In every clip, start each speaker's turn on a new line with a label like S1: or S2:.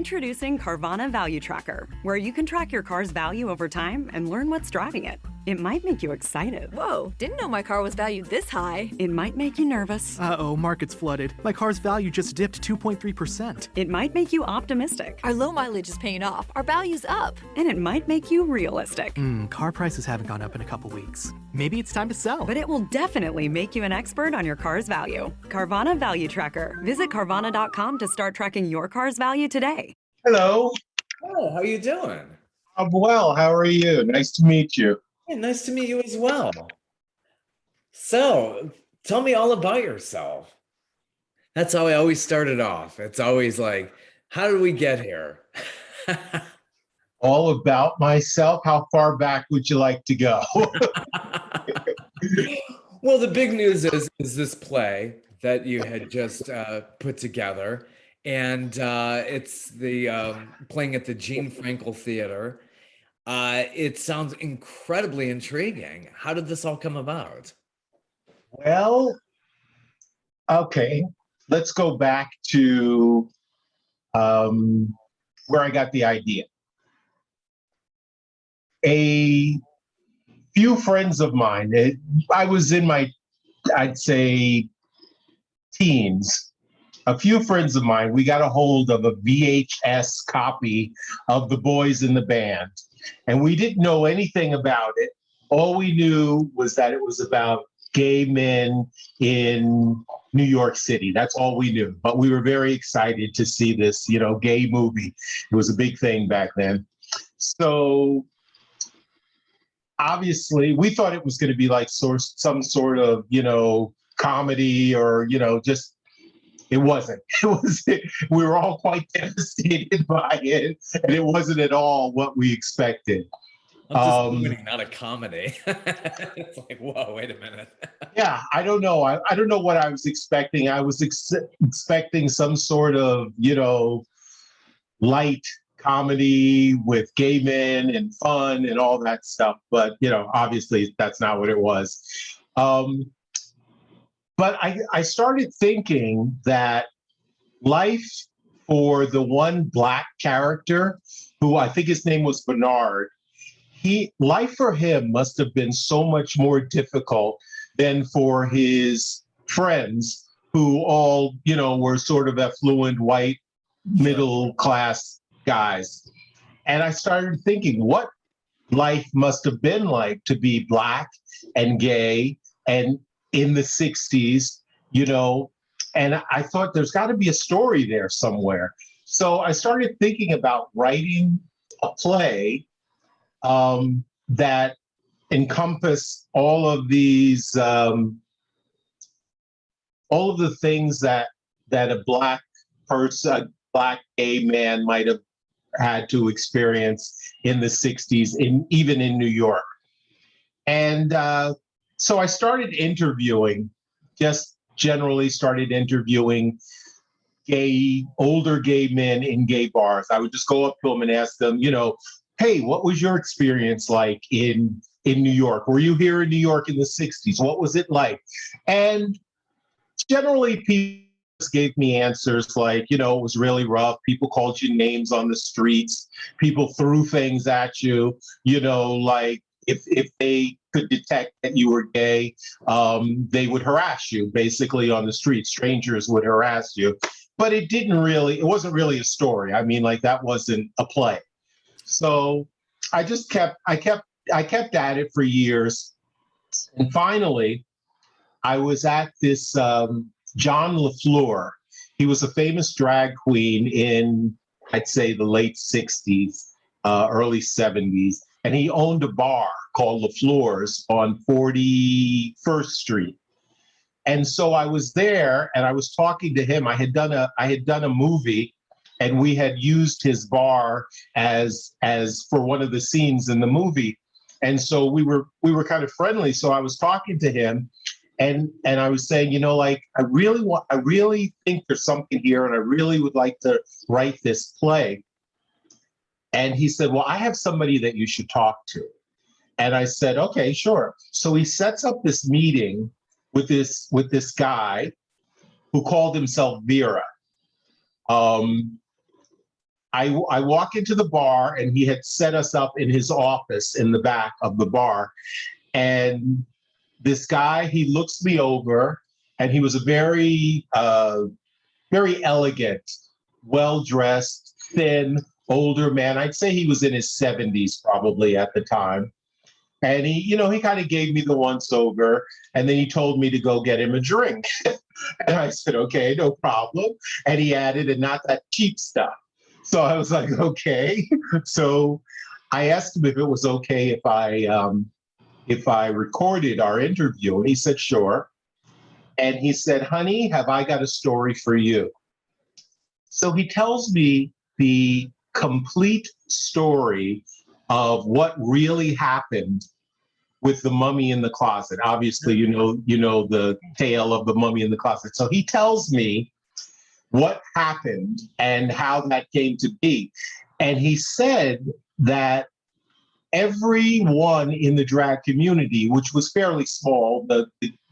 S1: Introducing Carvana Value Tracker, where you can track your car's value over time and learn what's driving it. It might make you excited.
S2: Whoa, didn't know my car was valued this high.
S1: It might make you nervous.
S3: Uh-oh, market's flooded. My car's value just dipped 2.3%.
S1: It might make you optimistic.
S2: Our low mileage is paying off. Our value's up.
S1: And it might make you realistic.
S3: Car prices haven't gone up in a couple weeks. Maybe it's time to sell.
S1: But it will definitely make you an expert on your car's value. Carvana Value Tracker. Visit Carvana.com to start tracking your car's value today.
S4: Hello.
S5: Oh, how you doing?
S4: I'm well. How are you? Nice to meet you.
S5: Hey, nice to meet you as well. So, tell me all about yourself. That's how I always started off. It's always like, how did we get here?
S4: All about myself. How far back would you like to go?
S5: Well, the big news is this play that you had just put together. And it's the playing at the Gene Frankel Theater. It sounds incredibly intriguing. How did this all come about?
S4: Well, okay. Let's go back to where I got the idea. A few friends of mine, I was in my, I'd say, teens. A few friends of mine, we got a hold of a VHS copy of The Boys in the Band, and we didn't know anything about it. All we knew was that it was about gay men in New York City. That's all we knew. But we were very excited to see this, gay movie. It was a big thing back then. So obviously, we thought it was going to be like some sort of, comedy or, just. It wasn't. We were all quite devastated by it, and it wasn't at all what we expected.
S5: Not a comedy. It's like, whoa, wait a minute.
S4: Yeah, I don't know. I don't know what I was expecting. I was expecting some sort of, light comedy with gay men and fun and all that stuff. But, obviously that's not what it was. But I started thinking that life for the one Black character, who I think his name was Bernard, life for him must have been so much more difficult than for his friends, who all, were sort of affluent, white, middle class guys. And I started thinking what life must have been like to be Black and gay and in the 60s, and I thought there's got to be a story there somewhere. So I started thinking about writing a play that encompassed all of these, all of the things that a Black person, a Black gay man might have had to experience in the 60s, even in New York. And so I started interviewing, just generally started interviewing older gay men in gay bars. I would just go up to them and ask them, hey, what was your experience like in New York? Were you here in New York in the 60s? What was it like? And generally people just gave me answers like, it was really rough. People called you names on the streets. People threw things at you, like if they could detect that you were gay, they would harass you basically on the street. Strangers would harass you, but it wasn't really a story. I mean, like that wasn't a play. So I kept at it for years. And finally I was at this, John LaFleur. He was a famous drag queen in, I'd say, the late 60s, early 70s. And he owned a bar called LaFleur's on 41st Street. And so I was there and I was talking to him. I had done a movie, and we had used his bar as for one of the scenes in the movie. And so we were kind of friendly. So I was talking to him, and I was saying, I really think there's something here, and I really would like to write this play. And he said, well, I have somebody that you should talk to. And I said, okay, sure. So he sets up this meeting with this guy who called himself Vera. I walk into the bar, and he had set us up in his office in the back of the bar. And this guy, he looks me over, and he was a very, very elegant, well-dressed, thin, older man. I'd say he was in his 70s probably at the time. And he kind of gave me the once over, and then he told me to go get him a drink. And I said, okay, no problem. And he added, and not that cheap stuff. So I was like, okay. So I asked him if it was okay if I recorded our interview, and he said, sure. And he said, honey, have I got a story for you? So he tells me the complete story of what really happened with the mummy in the closet. Obviously, you know the tale of the mummy in the closet. So he tells me what happened and how that came to be. And he said that everyone in the drag community, which was fairly small,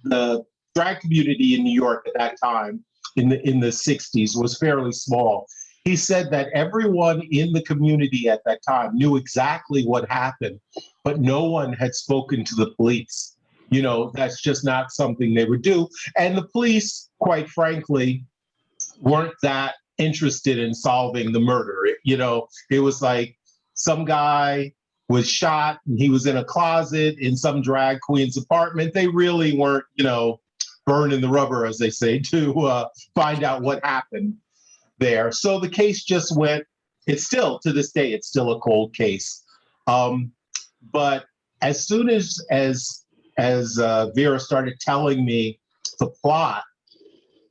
S4: the drag community in New York at that time in the 60s was fairly small. He said that everyone in the community at that time knew exactly what happened, but no one had spoken to the police. That's just not something they would do. And the police, quite frankly, weren't that interested in solving the murder. It was like some guy was shot and he was in a closet in some drag queen's apartment. They really weren't, burning the rubber, as they say, to find out what happened there. So the case just went, it's still, to this day, it's still a cold case. But as soon as Vera started telling me the plot,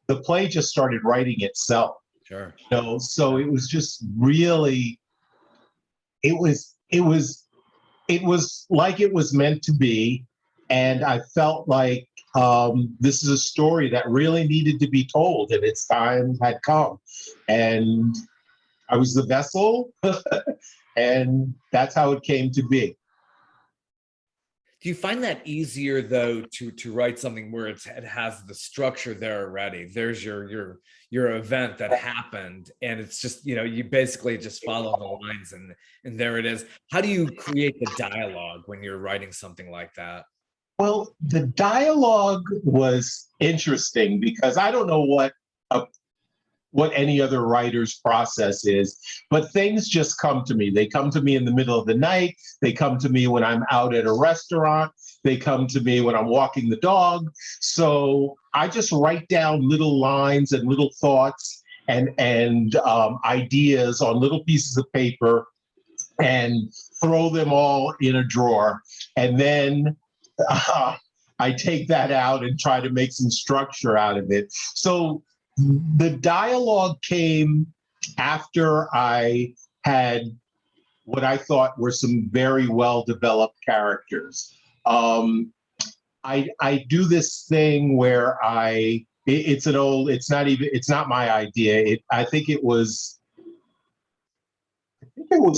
S4: the play just started writing itself.
S5: Sure.
S4: So it was just really, it was like it was meant to be. And I felt like this is a story that really needed to be told, and its time had come. And I was the vessel, and that's how it came to be.
S5: Do you find that easier, though, to write something where it has the structure there already? There's your event that happened, and it's just, you basically just follow the lines, and there it is. How do you create the dialogue when you're writing something like that?
S4: Well, the dialogue was interesting because I don't know what any other writer's process is, but things just come to me. They come to me in the middle of the night. They come to me when I'm out at a restaurant. They come to me when I'm walking the dog. So I just write down little lines and little thoughts and ideas on little pieces of paper and throw them all in a drawer. And then I take that out and try to make some structure out of it. So the dialogue came after I had what I thought were some very well-developed characters. I do this thing where it's not my idea. I think it was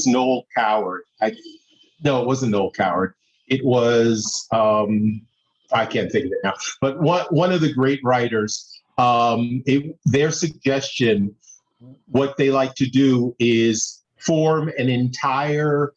S4: Noel Coward. No, it wasn't Noel Coward. It was, I can't think of it now, but one of the great writers, their suggestion, what they like to do is form an entire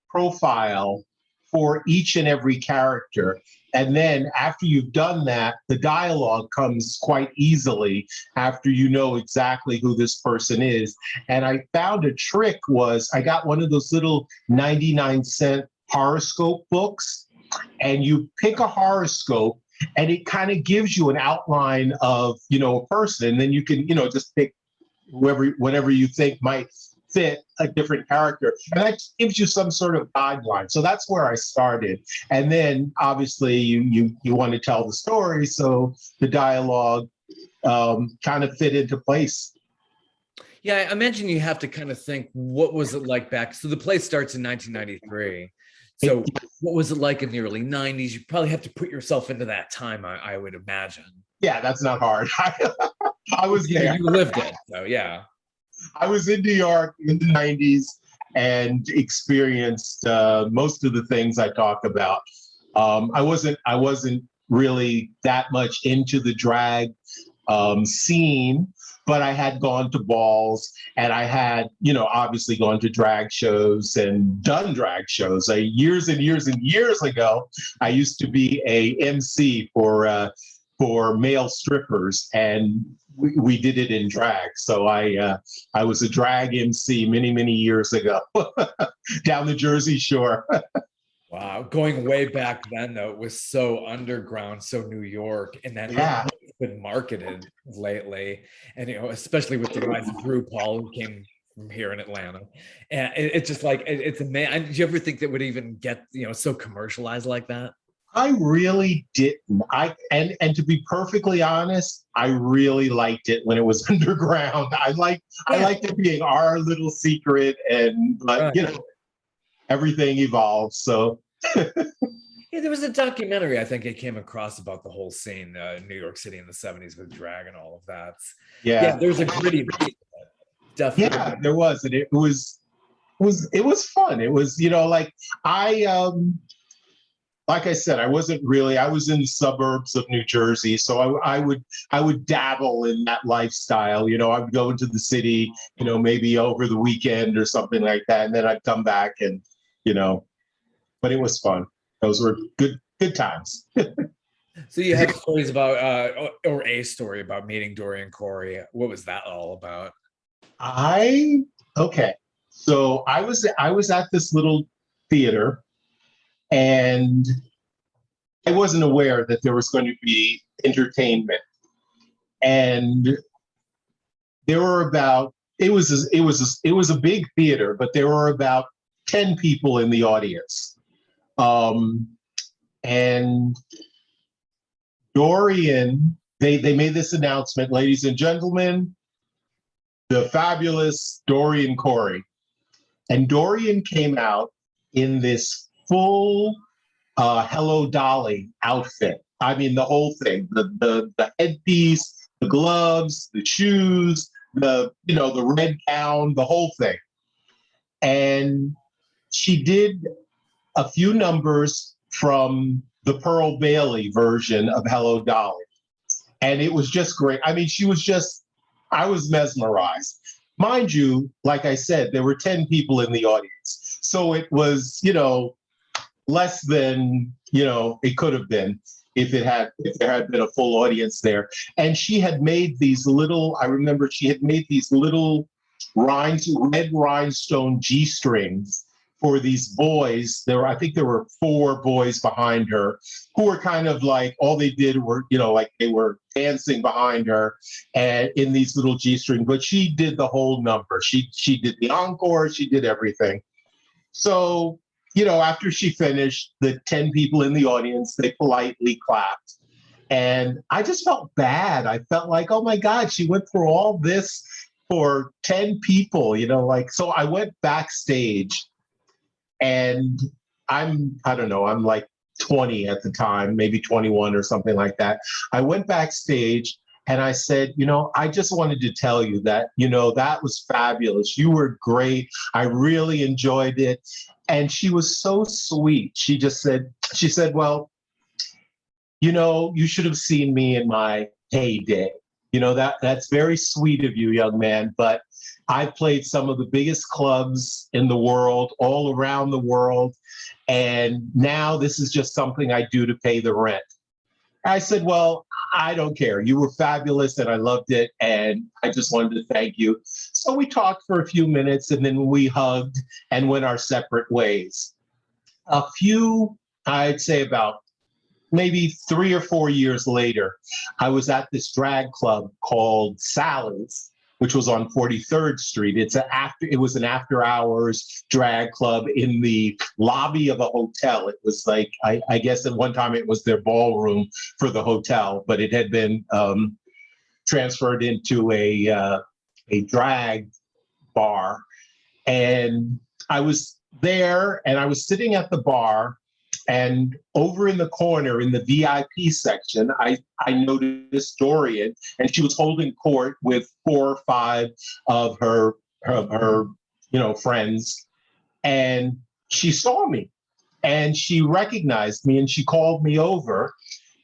S4: profile for each and every character. And then after you've done that, the dialogue comes quite easily after you know exactly who this person is. And I found a trick was I got one of those little 99-cent horoscope books, and you pick a horoscope and it kind of gives you an outline of, a person. And then you can, just pick whatever you think might fit a different character. And that gives you some sort of guideline. So that's where I started. And then obviously you want to tell the story. So the dialogue kind of fit into place.
S5: Yeah, I imagine you have to kind of think, what was it like back? So the play starts in 1993. So what was it like in the early 90s? You probably have to put yourself into that time, I would imagine.
S4: Yeah, that's not hard. I was there.
S5: You lived it, so yeah.
S4: I was in New York in the 90s and experienced most of the things I talk about. I wasn't really that much into the drag scene, but I had gone to balls, and I had, obviously gone to drag shows and done drag shows. Years and years and years ago, I used to be a MC for male strippers, and we did it in drag. So I was a drag MC many, many years ago down the Jersey Shore.
S5: Wow, going way back then though, it was so underground, so New York, and then
S4: Yeah.
S5: it's been marketed lately, and especially with the rise of RuPaul, who came from here in Atlanta, and it's just like it's amazing. Did you ever think that would even get so commercialized like that?
S4: I really didn't. And to be perfectly honest, I really liked it when it was underground. I liked it being our little secret, but everything evolves. So
S5: yeah, there was a documentary I think I came across about the whole scene, New York City in the 70s with drag and all of that. Yeah, there's a gritty piece of it, definitely.
S4: Yeah, there was, and it was fun. It was, like I said, I was in the suburbs of New Jersey. So I would dabble in that lifestyle. I would go into the city, maybe over the weekend or something like that. And then I'd come back and, but it was fun. Those were good times.
S5: So you have stories about, or a story about meeting Dorian Corey. What was that all about?
S4: Okay. So I was at this little theater, and I wasn't aware that there was going to be entertainment. And there were it was a big theater, but there were about 10 people in the audience. And Dorian, they made this announcement, ladies and gentlemen, the fabulous Dorian Corey. And Dorian came out in this full Hello Dolly outfit. I mean, the whole thing, the headpiece, the gloves, the shoes, the red gown, the whole thing. And she did a few numbers from the Pearl Bailey version of Hello Dolly. And it was just great. I mean, I was mesmerized. Mind you, like I said, there were 10 people in the audience. So it was, less than, it could have been if there had been a full audience there. And she had made I remember she had made these little red rhinestone G-strings for these boys. I think there were 4 boys behind her who were kind of like, all they did were, like they were dancing behind her and in these little G-strings, but she did the whole number. She did the encore, she did everything. So, after she finished, the 10 people in the audience, they politely clapped. And I just felt bad. I felt like, oh my God, she went through all this for 10 people, so I went backstage, and I'm like 20 at the time, maybe 21 or something like that. I went backstage and I said, I just wanted to tell you that, that was fabulous. You were great. I really enjoyed it. And she was so sweet. She said, well, you should have seen me in my heyday. That's very sweet of you, young man. But I played some of the biggest clubs in the world, all around the world. And now this is just something I do to pay the rent. I said, well, I don't care. You were fabulous and I loved it. And I just wanted to thank you. So we talked for a few minutes and then we hugged and went our separate ways. I'd say about maybe 3 or 4 years later, I was at this drag club called Sally's, which was on 43rd Street. It was an after hours drag club in the lobby of a hotel. It was like, I guess at one time it was their ballroom for the hotel, but it had been transferred into a drag bar. And I was there and I was sitting at the bar, and over in the corner in the VIP section, I noticed Dorian, and she was holding court with 4 or 5 of her friends. And she saw me and she recognized me and she called me over,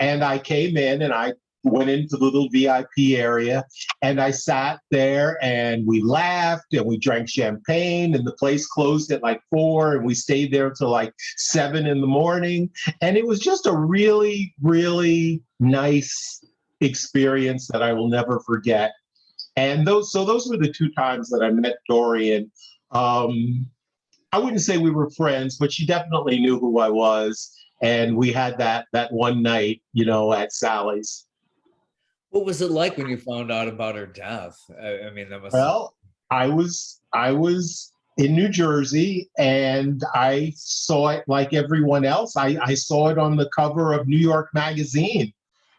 S4: and I came in and I went into the little VIP area, and I sat there and we laughed and we drank champagne, and the place closed at like 4, and we stayed there till like 7 in the morning. And it was just a really, really nice experience that I will never forget. And those were the 2 times that I met Dorian. I wouldn't say we were friends, but she definitely knew who I was. And we had that one night, at Sally's.
S5: What was it like when you found out about her death? I mean, that must.
S4: Well, I was in New Jersey, and I saw it like everyone else. I saw it on the cover of New York Magazine,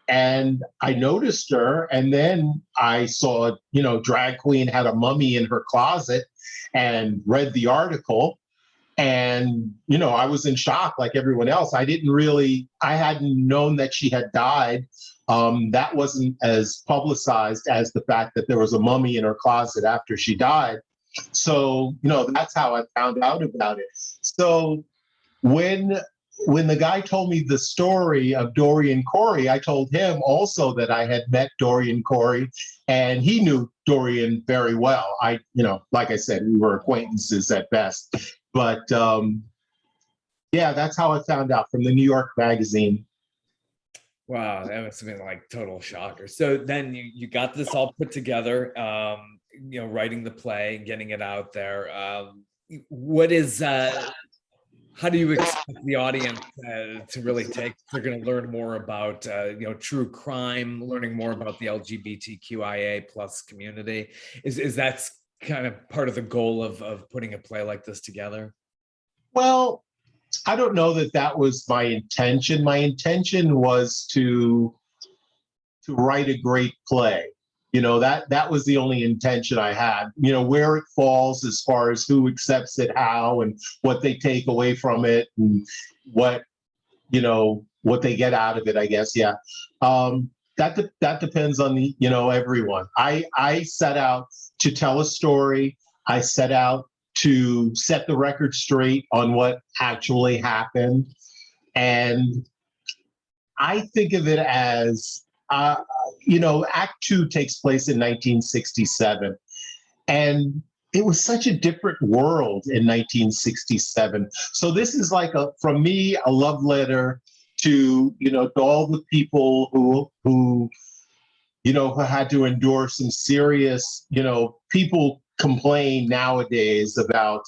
S4: and I noticed her. And then I saw, Drag Queen had a mummy in her closet, and read the article. And, I was in shock like everyone else. I hadn't known that she had died. That wasn't as publicized as the fact that there was a mummy in her closet after she died. So, that's how I found out about it. So when the guy told me the story of Dorian Corey, I told him also that I had met Dorian Corey, and he knew Dorian very well. Like I said, we were acquaintances at best. But yeah, that's how I found out, from the New York Magazine.
S5: Wow, that must have been like total shocker. So then you got this all put together, writing the play, getting it out there. How do you expect the audience to really take? They're going to learn more about true crime, learning more about the LGBTQIA plus community. Is that kind of part of the goal of putting a play like this together?
S4: Well, I don't know that was my intention. My intention was to write a great play. That was the only intention I had. Where it falls as far as who accepts it, how, and what they take away from it, and what they get out of it, I guess. Yeah. That depends on everyone. I set out to tell a story. I set out to set the record straight on what actually happened. And I think of it as, Act 2 takes place in 1967. And it was such a different world in 1967. So this is like, from me, a love letter to all the people who had to endure some serious, people complain nowadays about,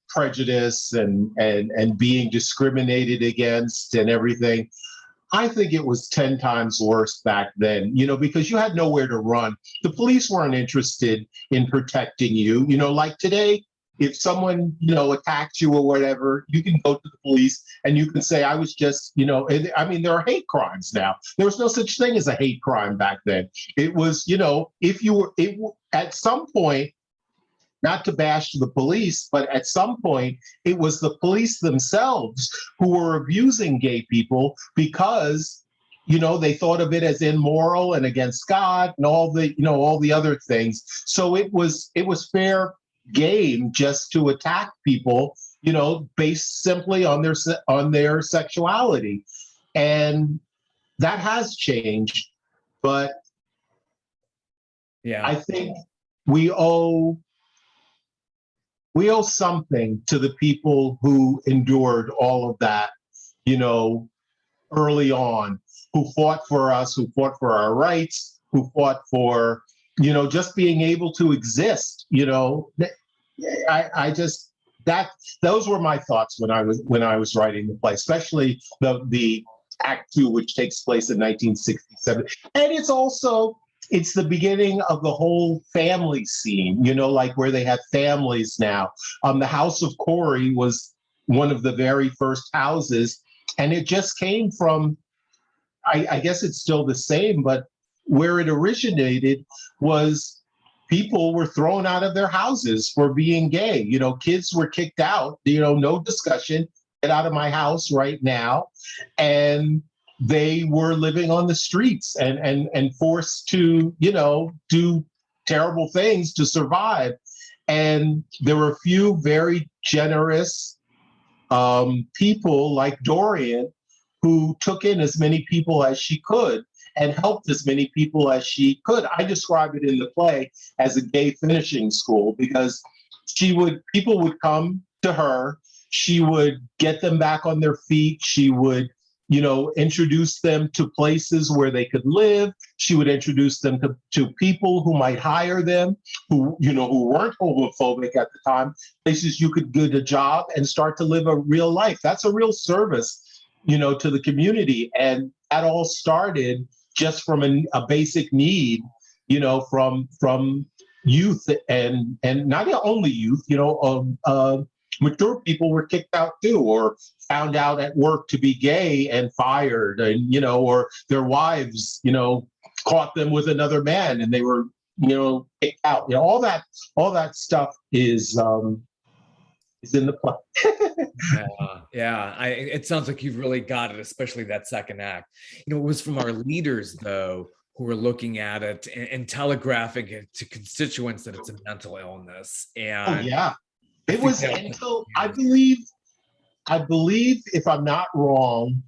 S4: prejudice and being discriminated against and everything. I think it was 10 times worse back then, because you had nowhere to run. The police weren't interested in protecting you. Like today, if someone, attacks you or whatever, you can go to the police and you can say, I was just, there are hate crimes now. There was no such thing as a hate crime back then. It was, if you were, at some point, not to bash the police, but at some point, it was the police themselves who were abusing gay people because, they thought of it as immoral and against God and all the other things. So it was fair game just to attack people, based simply on their sexuality. And that has changed. But yeah, I think we owe something to the people who endured all of that, early on, who fought for us, who fought for our rights, who fought for, just being able to exist. Those were my thoughts when I was writing the play, especially the Act 2, which takes place in 1967. And it's the beginning of the whole family scene, like where they have families now. The House of Corey was one of the very first houses, and it just came from, I guess it's still the same, but where it originated was people were thrown out of their houses for being gay. Kids were kicked out, no discussion, get out of my house right now. And they were living on the streets and forced to, do terrible things to survive. And there were a few very generous people like Dorian who took in as many people as she could and helped as many people as she could. I describe it in the play as a gay finishing school because people would come to her. She would get them back on their feet. She would, introduce them to places where they could live. She would introduce them to people who might hire them, who weren't homophobic at the time, places you could get a job and start to live a real life. That's a real service, to the community. And that all started just from a basic need, from youth and not only youth, mature people were kicked out too, or found out at work to be gay and fired, and or their wives, caught them with another man and they were, kicked out. All that stuff is in the play.
S5: It sounds like you've really got it, especially that second act. It was from our leaders though who were looking at it and telegraphing it to constituents that it's a mental illness. And
S4: it was until I believe, if I'm not wrong,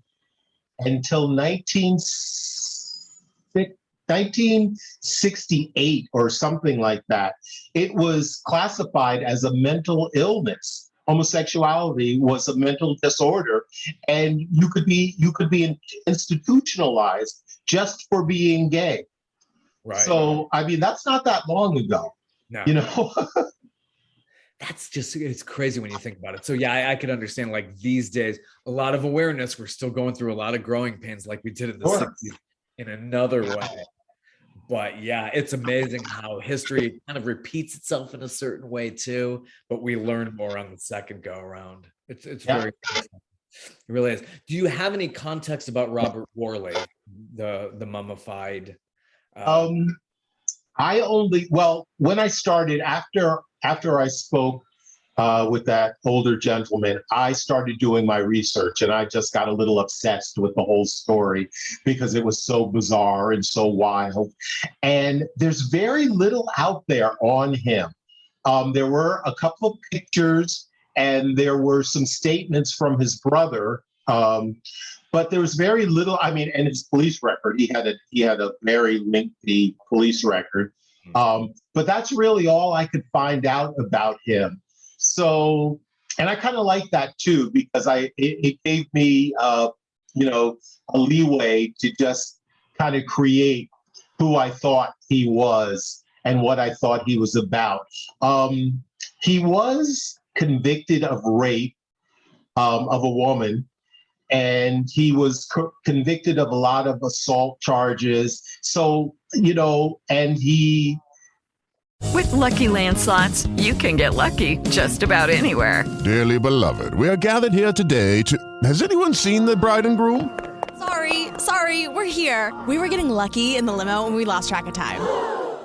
S4: until 1968 or something like that, it was classified as a mental illness. Homosexuality was a mental disorder, and you could be institutionalized just for being gay.
S5: Right.
S4: So, that's not that long ago.
S5: No. That's it's crazy when you think about it. So I could understand, like, these days, a lot of awareness. We're still going through a lot of growing pains like we did in the 60s in another way. But it's amazing how history kind of repeats itself in a certain way too, but we learn more on the second go around. It's very interesting. It really is. Do you have any context about Robert Worley, the mummified?
S4: When I started after I spoke with that older gentleman, I started doing my research, and I just got a little obsessed with the whole story because it was so bizarre and so wild. And there's very little out there on him. There were a couple of pictures, and there were some statements from his brother. But there was very little. And his police record. He had a very lengthy police record. But that's really all I could find out about him. So, and I kind of like that too, because it gave me, a leeway to just kind of create who I thought he was and what I thought he was about. He was convicted of rape of a woman, and he was convicted of a lot of assault charges. So, and he...
S6: With Lucky Land Slots, you can get lucky just about anywhere.
S7: Dearly beloved, we are gathered here today to... Has anyone seen the bride and groom?
S8: Sorry, we're here. We were getting lucky in the limo and we lost track of time.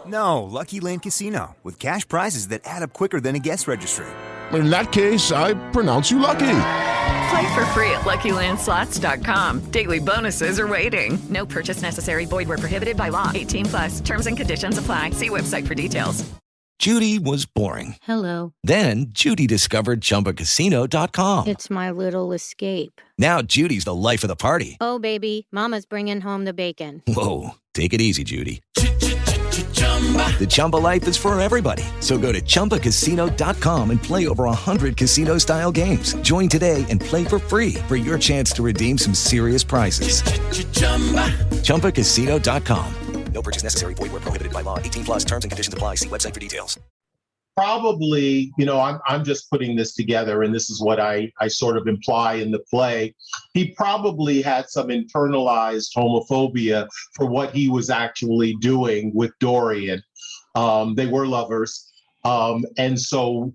S9: No, Lucky Land Casino, with cash prizes that add up quicker than a guest registry.
S7: In that case, I pronounce you lucky.
S6: Play for free at LuckyLandSlots.com. Daily bonuses are waiting. No purchase necessary. Void where prohibited by law. 18+. Terms and conditions apply. See website for details.
S10: Judy was boring.
S11: Hello.
S10: Then Judy discovered ChumbaCasino.com.
S11: It's my little escape.
S10: Now Judy's the life of the party.
S11: Oh, baby, mama's bringing home the bacon.
S10: Whoa, take it easy, Judy. The Chumba life is for everybody. So go to ChumbaCasino.com and play over 100 casino-style games. Join today and play for free for your chance to redeem some serious prizes. ChumbaCasino.com.
S9: No purchase necessary. Void where prohibited by law. 18+. Terms and conditions apply. See website for details.
S4: Probably, I'm just putting this together, and this is what I sort of imply in the play. He probably had some internalized homophobia for what he was actually doing with Dorian. They were lovers. And so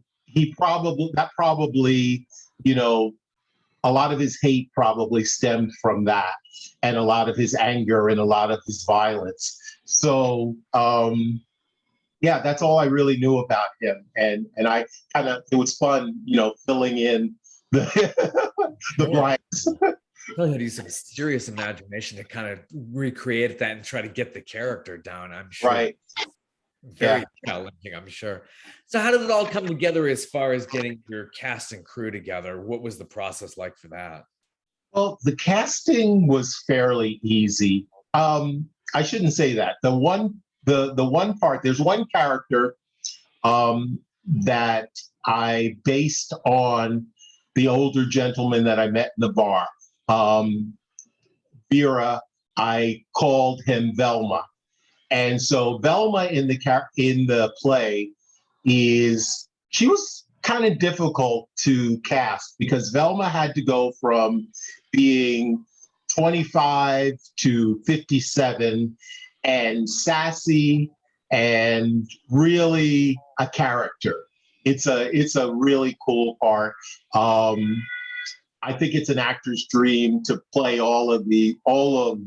S4: a lot of his hate probably stemmed from that, and a lot of his anger and a lot of his violence. So, that's all I really knew about him. And I it was fun, filling in the blanks.
S5: Really had to use some serious imagination to kind of recreate that and try to get the character down, I'm sure.
S4: Right.
S5: Very challenging, I'm sure. So how did it all come together as far as getting your cast and crew together? What was the process like for that?
S4: Well, the casting was fairly easy. I shouldn't say that. The one part, there's one character that I based on the older gentleman that I met in the bar. Vera, I called him Velma. And so Velma in the play she was kind of difficult to cast because Velma had to go from being 25 to 57 and sassy and really a character. It's a really cool part. I think it's an actor's dream to play all of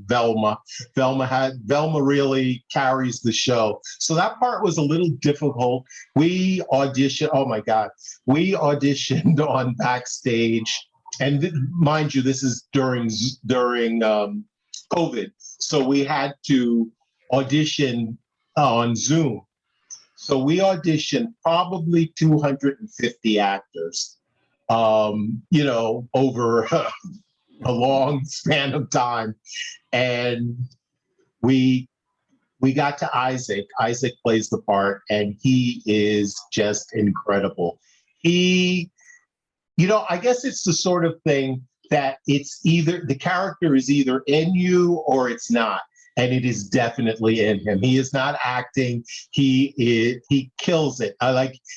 S4: Velma. Velma really carries the show. So that part was a little difficult. We auditioned. Oh my God, we auditioned on Backstage, and mind you, this is during COVID, so we had to audition on Zoom. So we auditioned probably 250 actors. Over a long span of time. And we got to Isaac. Isaac plays the part, and he is just incredible. I guess it's the sort of thing that it's either the character is either in you or it's not. And it is definitely in him. He is not acting. He kills it.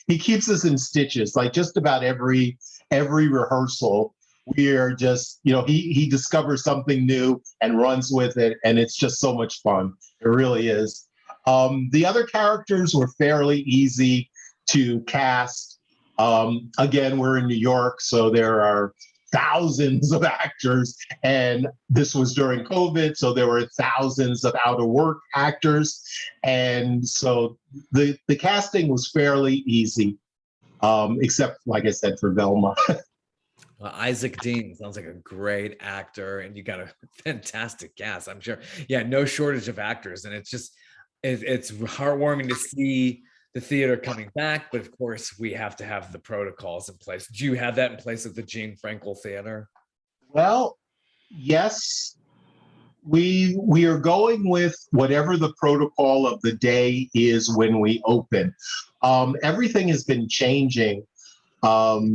S4: He keeps us in stitches. Like just about every rehearsal, we're just, he discovers something new and runs with it. And it's just so much fun. It really is. The other characters were fairly easy to cast. Again, we're in New York, so there are thousands of actors, and this was during COVID, so there were thousands of out-of-work actors, and so the casting was fairly easy, except, like I said, for Velma.
S5: Isaac Dean sounds like a great actor, and you got a fantastic cast, I'm sure. Yeah, no shortage of actors, and it's heartwarming to see the theater coming back, but of course we have to have the protocols in place. Do you have that in place at the Gene Frankel Theater?
S4: Well, yes, we are going with whatever the protocol of the day is when we open. Everything has been changing. There's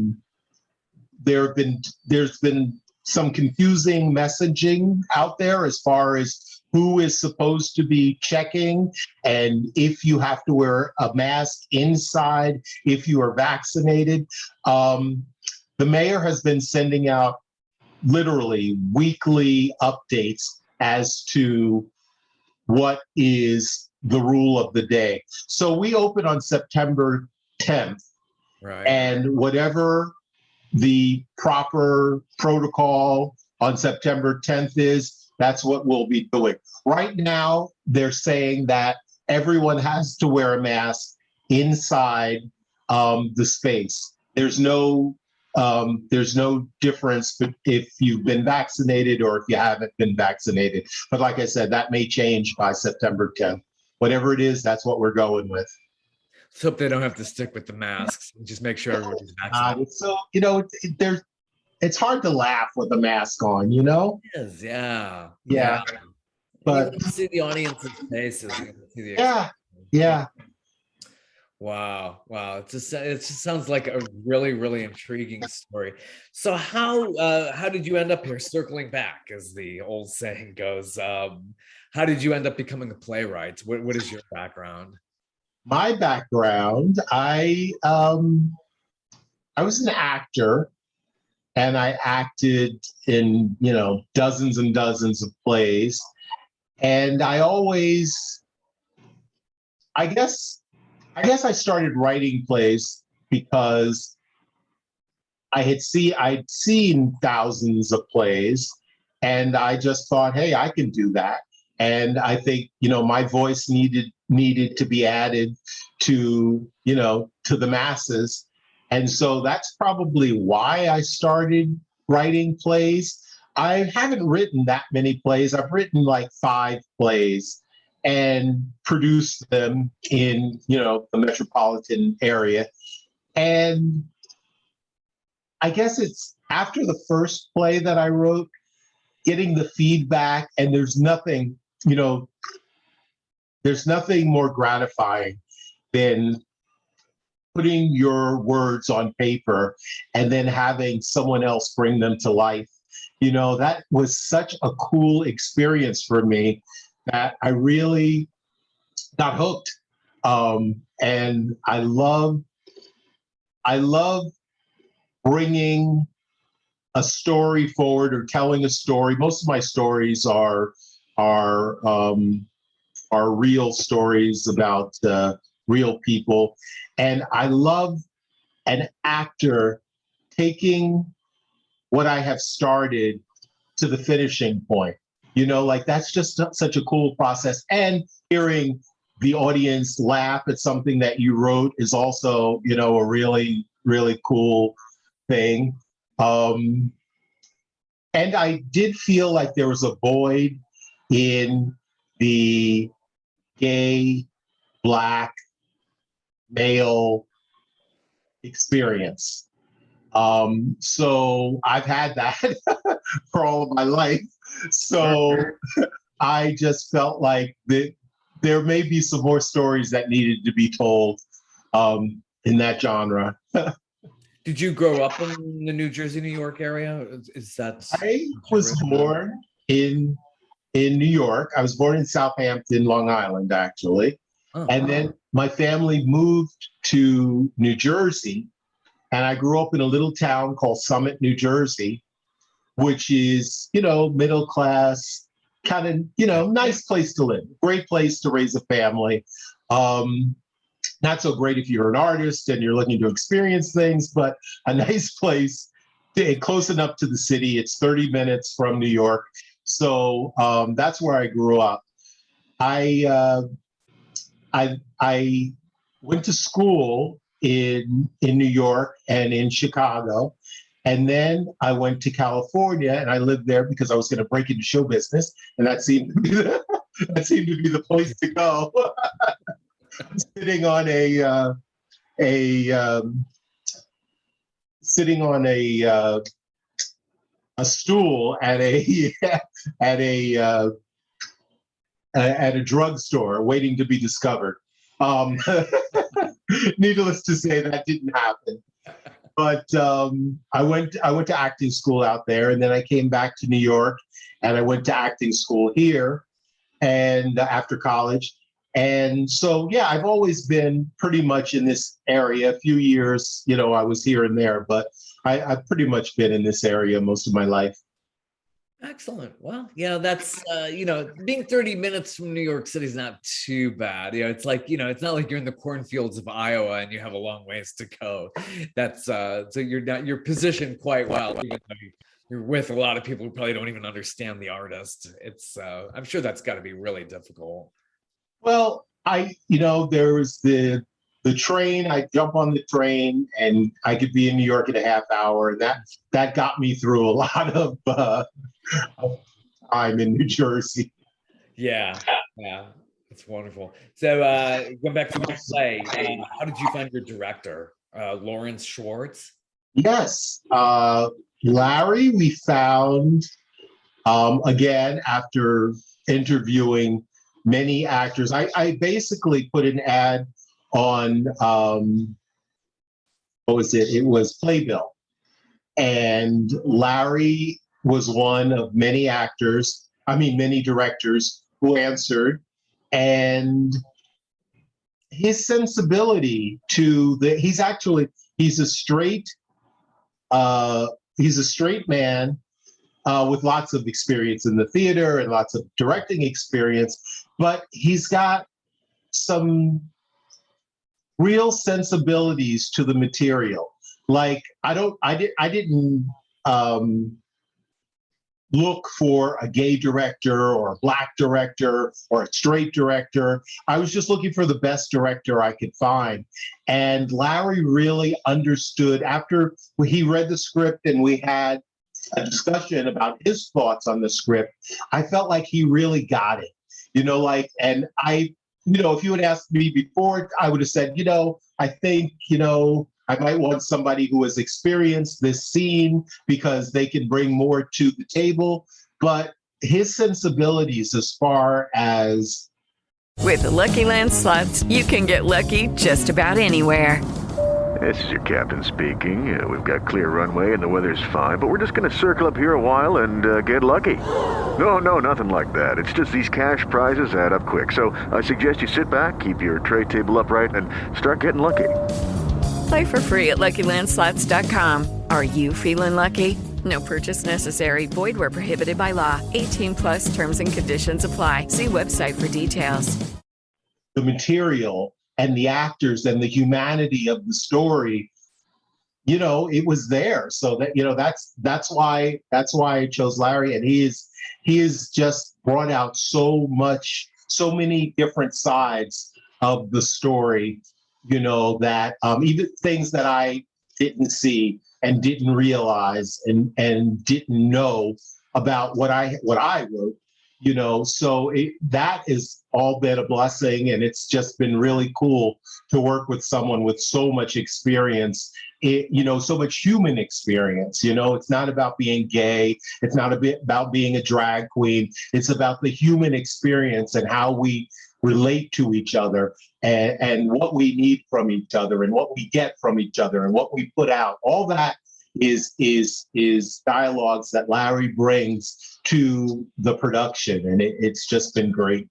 S4: been some confusing messaging out there as far as who is supposed to be checking, and if you have to wear a mask inside, if you are vaccinated. The mayor has been sending out literally weekly updates as to what is the rule of the day. So we open on September 10th,
S5: right?
S4: And whatever the proper protocol on September 10th is, that's what we'll be doing. Right now, they're saying that everyone has to wear a mask inside the space. There's no difference if you've been vaccinated or if you haven't been vaccinated. But like I said, that may change by September 10th. Whatever it is, that's what we're going with.
S5: Let's hope they don't have to stick with the masks. Just make sure everybody's vaccinated.
S4: So, it's hard to laugh with a mask on,
S5: It is, yeah.
S4: But
S5: you can see the audience's faces.
S4: Yeah.
S5: Wow. It just sounds like a really, really intriguing story. So how did you end up here? Circling back, as the old saying goes. How did you end up becoming a playwright? What is your background?
S4: My background, I was an actor. And I acted in, dozens and dozens of plays. And I guess I started writing plays because I'd seen thousands of plays, and I just thought, hey, I can do that. And I think, my voice needed to be added to the masses. And so that's probably why I started writing plays. I haven't written that many plays. I've written like 5 plays and produced them in, the metropolitan area. And I guess it's after the first play that I wrote, getting the feedback, and there's nothing more gratifying than putting your words on paper and then having someone else bring them to life. That was such a cool experience for me that I really got hooked. And I love bringing a story forward or telling a story. Most of my stories are real stories about real people. And I love an actor taking what I have started to the finishing point. That's just such a cool process. And hearing the audience laugh at something that you wrote is also, a really, really cool thing. And I did feel like there was a void in the gay, Black, male experience. So I've had that for all of my life. So I just felt like there may be some more stories that needed to be told in that genre.
S5: Did you grow up in the New Jersey, New York area?
S4: I was born in New York. I was born in Southampton, Long Island, actually. And then my family moved to New Jersey, and I grew up in a little town called Summit, New Jersey, which is, middle class, kind of, nice place to live, great place to raise a family. Not so great if you're an artist and you're looking to experience things, but a nice place, close enough to the city. It's 30 minutes from New York. So that's where I grew up. I went to school in New York and in Chicago. And then I went to California and I lived there because I was going to break into show business. And that seemed to be the place to go. Sitting on a stool at a drugstore waiting to be discovered. Needless to say, that didn't happen. But I went to acting school out there, and then I came back to New York, and I went to acting school here, and after college. And so, yeah, I've always been pretty much in this area. A few years, I was here and there, but I've pretty much been in this area most of my life.
S5: Excellent. Well, that's, being 30 minutes from New York City is not too bad. It's like, it's not like you're in the cornfields of Iowa and you have a long ways to go. That's, so you're positioned quite well, even though you're with a lot of people who probably don't even understand the artist. It's, I'm sure that's got to be really difficult.
S4: Well, there was the train. I jump on the train and I could be in New York in a half hour. And that got me through a lot of time in New Jersey.
S5: Yeah, that's wonderful. So going back to the play, how did you find your director, Lawrence Schwartz?
S4: Yes, Larry, we found, again, after interviewing many actors. I basically put an ad on, what was it? It was Playbill. And Larry was one of many directors who answered. And his sensibility to he's a straight man with lots of experience in the theater and lots of directing experience, but he's got some real sensibilities to the material. Like I didn't look for a gay director or a Black director or a straight director. I was just looking for the best director I could find. And Larry really understood after he read the script and we had a discussion about his thoughts on the script. I felt like he really got it, and if you had asked me before, I would have said, I think, I might want somebody who has experienced this scene because they can bring more to the table. but his sensibilities as far as
S6: With the Lucky Land Slots, you can get lucky just about anywhere.
S12: This is your captain speaking. We've got clear runway and the weather's fine, but we're just going to circle up here a while and get lucky. No, nothing like that. It's just these cash prizes add up quick. So I suggest you sit back, keep your tray table upright, and start getting lucky.
S6: Play for free at LuckyLandSlots.com. Are you feeling lucky? No purchase necessary. Void where prohibited by law. 18+ terms and conditions apply. See website for details.
S4: the material and the actors and the humanity of the story, it was there. So that, that's why I chose Larry. And he is just brought out so many different sides of the story, that even things that I didn't see and didn't realize and didn't know about what I wrote, so that is all been a blessing. And it's just been really cool to work with someone with so much experience, so much human experience. It's not about being gay. It's not about being a drag queen. It's about the human experience and how we relate to each other and what we need from each other and what we get from each other and what we put out. All that is dialogues that Larry brings to the production, and it's just been great.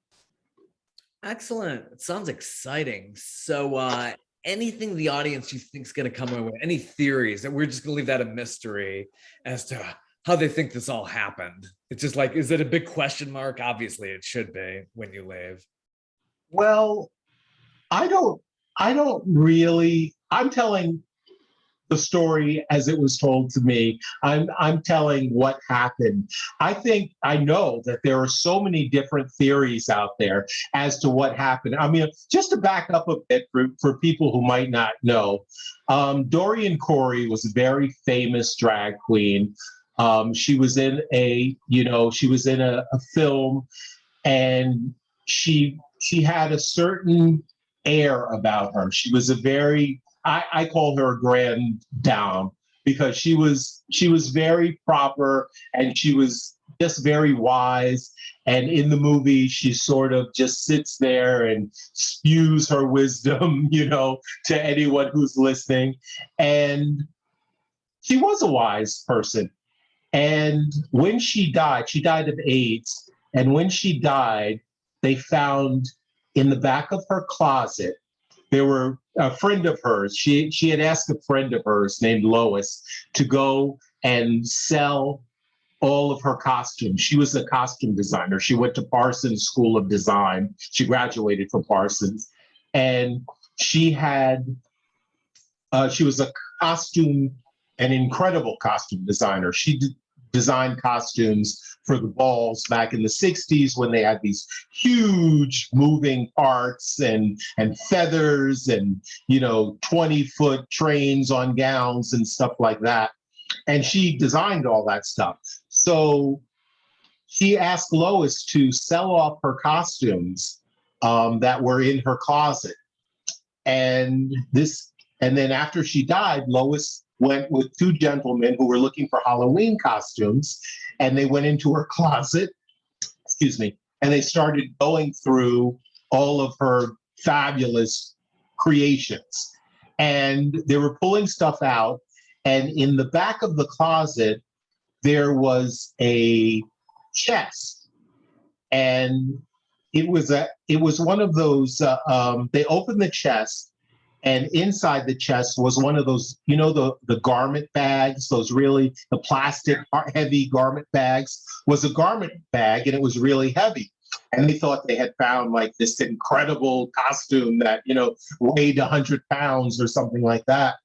S5: Excellent. It sounds exciting. So anything the audience you think is going to come away with, any theories, that we're just going to leave that a mystery as to how they think this all happened? It's just like, is it a big question mark? Obviously it should be when you leave.
S4: Well, I don't really, I'm telling the story as it was told to me. I'm telling what happened. I know that there are so many different theories out there as to what happened. I mean, just to back up a bit for people who might not know, Dorian Corey was a very famous drag queen. She was in a film, and she had a certain air about her. She was a very, I call her a grande dame, because she was very proper, and she was just very wise. And in the movie, she sort of just sits there and spews her wisdom, to anyone who's listening. And she was a wise person. And when she died of AIDS. And when she died, they found in the back of her closet, there were a friend of hers. She had asked a friend of hers named Lois to go and sell all of her costumes. She was a costume designer. She went to Parsons School of Design. She graduated from Parsons. And she was an incredible costume designer. She designed costumes for the balls back in the 60s, when they had these huge moving parts and feathers and 20-foot trains on gowns and stuff like that. And she designed all that stuff. So she asked Lois to sell off her costumes that were in her closet. And then after she died, Lois went with two gentlemen who were looking for Halloween costumes, and they went into her closet, and they started going through all of her fabulous creations. And they were pulling stuff out, and in the back of the closet, there was a chest. And it was one of those, they opened the chest, and inside the chest was one of those, the garment bags, the plastic heavy garment bags, was a garment bag, and it was really heavy. And they thought they had found like this incredible costume that, weighed 100 pounds or something like that.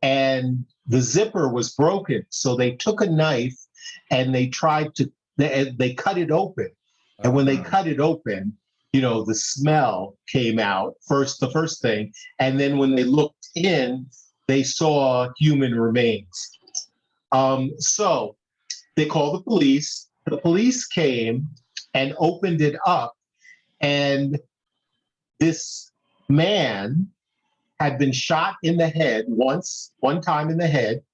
S4: And the zipper was broken. So they took a knife and they cut it open. And when they cut it open, the smell came out the first thing. And then when they looked in, they saw human remains. So they called the police. The police came and opened it up. And this man had been shot in the head one time in the head,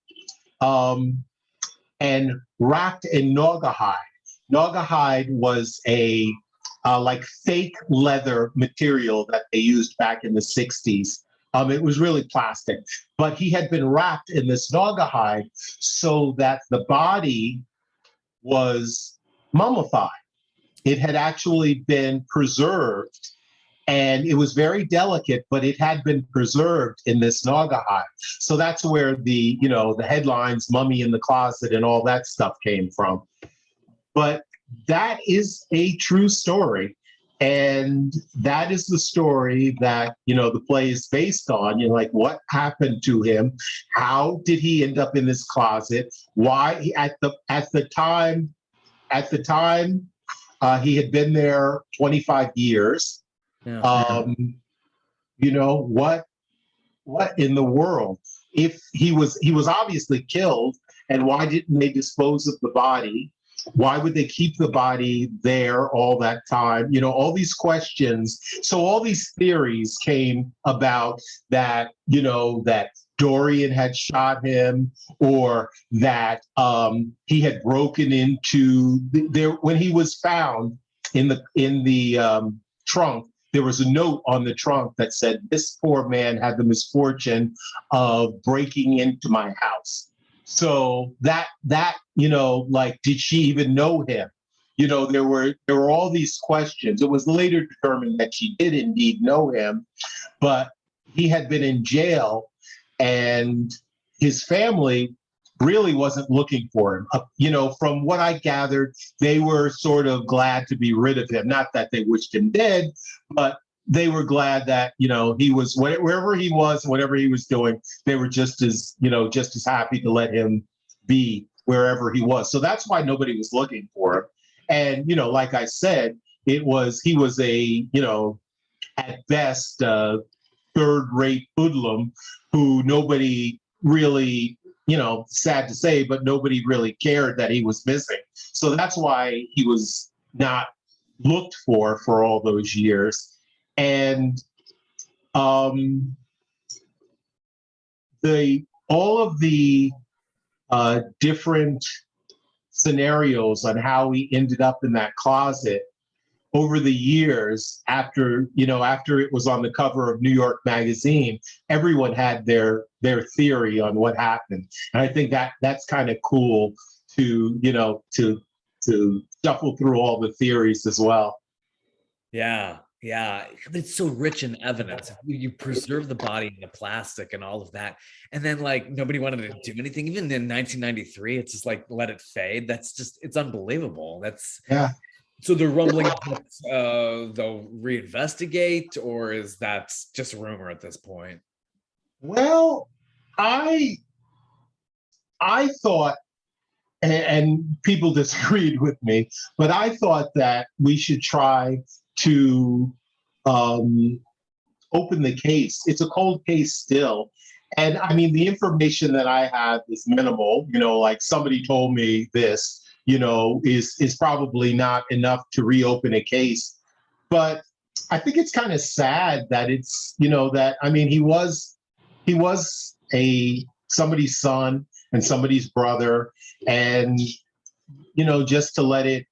S4: and wrapped in naugahyde. Naugahyde was a like fake leather material that they used back in the 60s. It was really plastic, but he had been wrapped in this Naugahyde so that the body was mummified. It had actually been preserved, and it was very delicate, but it had been preserved in this Naugahyde. So that's where the headlines, "Mummy in the Closet" and all that stuff came from. But that is a true story. And that is the story that, the play is based on. Like, what happened to him? How did he end up in this closet? Why at the time he had been there 25 years.
S5: Yeah.
S4: What in the world? If he was obviously killed, and why didn't they dispose of the body? Why would they keep the body there all that time? All these questions. So all these theories came about that, that Dorian had shot him, or that he had broken into there when he was found in the trunk. There was a note on the trunk that said, "This poor man had the misfortune of breaking into my house." So that like, did she even know him? There were all these questions. It was later determined that she did indeed know him, but he had been in jail, and his family really wasn't looking for him. From what I gathered, they were sort of glad to be rid of him. Not that they wished him dead, but they were glad that, he was wherever he was, whatever he was doing, they were just as happy to let him be wherever he was. So that's why nobody was looking for him. And, like I said, he was a, at best, third-rate hoodlum who nobody really, sad to say, but nobody really cared that he was missing. So that's why he was not looked for all those years. And all of the different scenarios on how he ended up in that closet over the years, after it was on the cover of New York Magazine, everyone had their theory on what happened. And I think that's kind of cool to shuffle through all the theories as well.
S5: Yeah. It's so rich in evidence. You preserve the body in the plastic and all of that. And then, like, nobody wanted to do anything. Even in 1993, it's just like, let it fade. It's unbelievable.
S4: Yeah.
S5: So they're rumbling that they'll reinvestigate, or is that just rumor at this point?
S4: Well, I thought, and people disagreed with me, but I thought that we should try to open the case. It's a cold case still. And I mean, the information that I have is minimal, like somebody told me this, is probably not enough to reopen a case. But I think it's kind of sad that it's, that, I mean, he was somebody's son and somebody's brother, and, just to let it,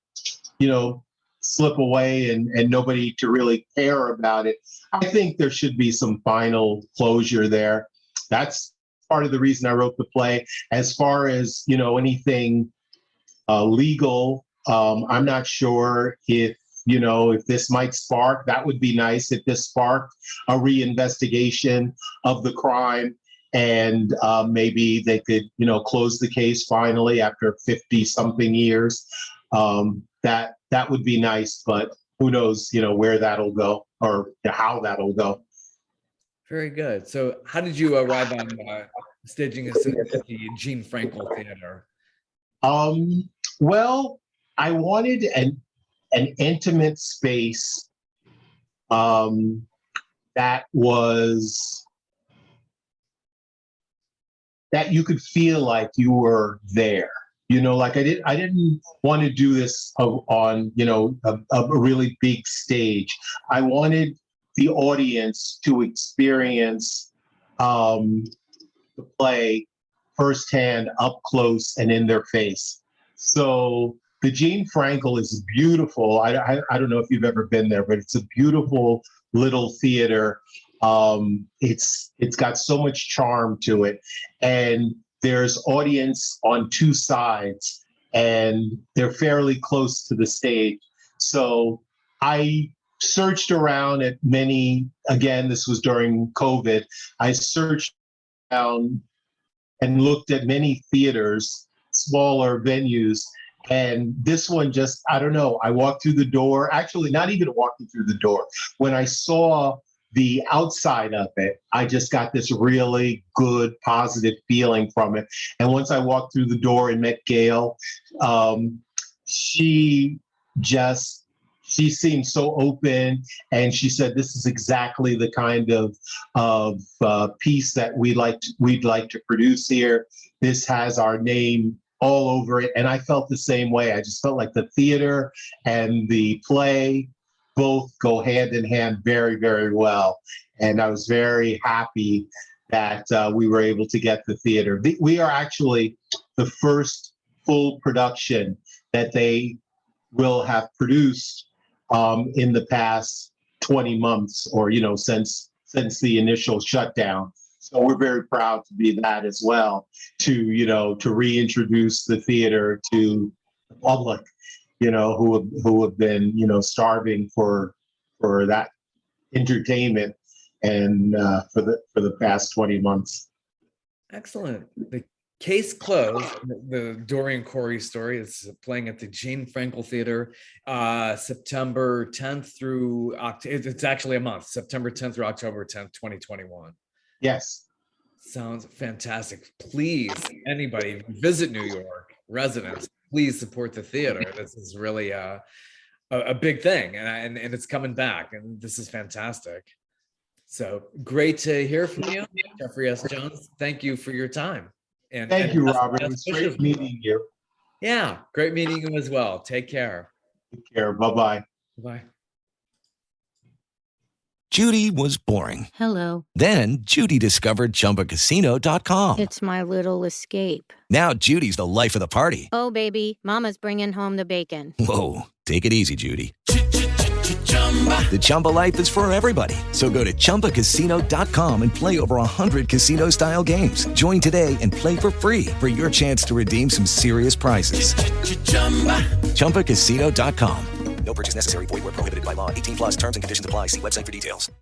S4: slip away and nobody to really care about it. I think there should be some final closure there. That's part of the reason I wrote the play. As far as, anything legal, I'm not sure if this might spark, that would be nice if this sparked a reinvestigation of the crime, and maybe they could, close the case finally after 50 something years. That would be nice, but who knows, where that'll go or how that'll go.
S5: Very good. So how did you arrive on staging this at the Gene Frankel Theater?
S4: Well, I wanted an intimate space that you could feel like you were there. Like I didn't want to do this on, a really big stage. I wanted the audience to experience the play firsthand, up close and in their face. So the Jean Frankel is beautiful. I don't know if you've ever been there, but it's a beautiful little theater. It's got so much charm to it, and there's audience on two sides, and they're fairly close to the stage. So I searched around at many. Again, this was during COVID. I searched around and looked at many theaters, smaller venues. And this one just, I don't know, I walked through the door, actually not even walking through the door. When I saw the outside of it, I just got this really good, positive feeling from it. And once I walked through the door and met Gail, she seemed so open, and she said, "This is exactly the kind of piece that we'd like to produce here. This has our name all over it." And I felt the same way. I just felt like the theater and the play both go hand in hand very, very well. And I was very happy that we were able to get the theater. We are actually the first full production that they will have produced in the past 20 months, or, since the initial shutdown. So we're very proud to be that as well, to reintroduce the theater to the public, who have been, starving for that entertainment and for the past 20 months.
S5: Excellent. The case closed. The Dorian Corey Story is playing at the Jean Frankel Theater September 10th through October. It's actually a month, September 10th through October 10th, 2021.
S4: Yes.
S5: Sounds fantastic. Please, anybody visit New York, residents, please support the theater. This is really a big thing, and it's coming back, and this is fantastic. So great to hear from you, Jeffery S. Jones. Thank you for your time. And
S4: thank you, Robert. It was great meeting you.
S5: Yeah, great meeting you as well. Take care.
S4: Take care. Bye-bye.
S5: Bye.
S10: Judy was boring.
S11: Hello.
S10: Then Judy discovered ChumbaCasino.com.
S11: It's my little escape.
S10: Now Judy's the life of the party.
S11: Oh, baby, mama's bringing home the bacon.
S10: Whoa, take it easy, Judy. The Chumba life is for everybody. So go to ChumbaCasino.com and play over 100 casino-style games. Join today and play for free for your chance to redeem some serious prizes. ChumbaCasino.com.
S9: No purchase necessary. Void where prohibited by law. 18+ terms and conditions apply. See website for details.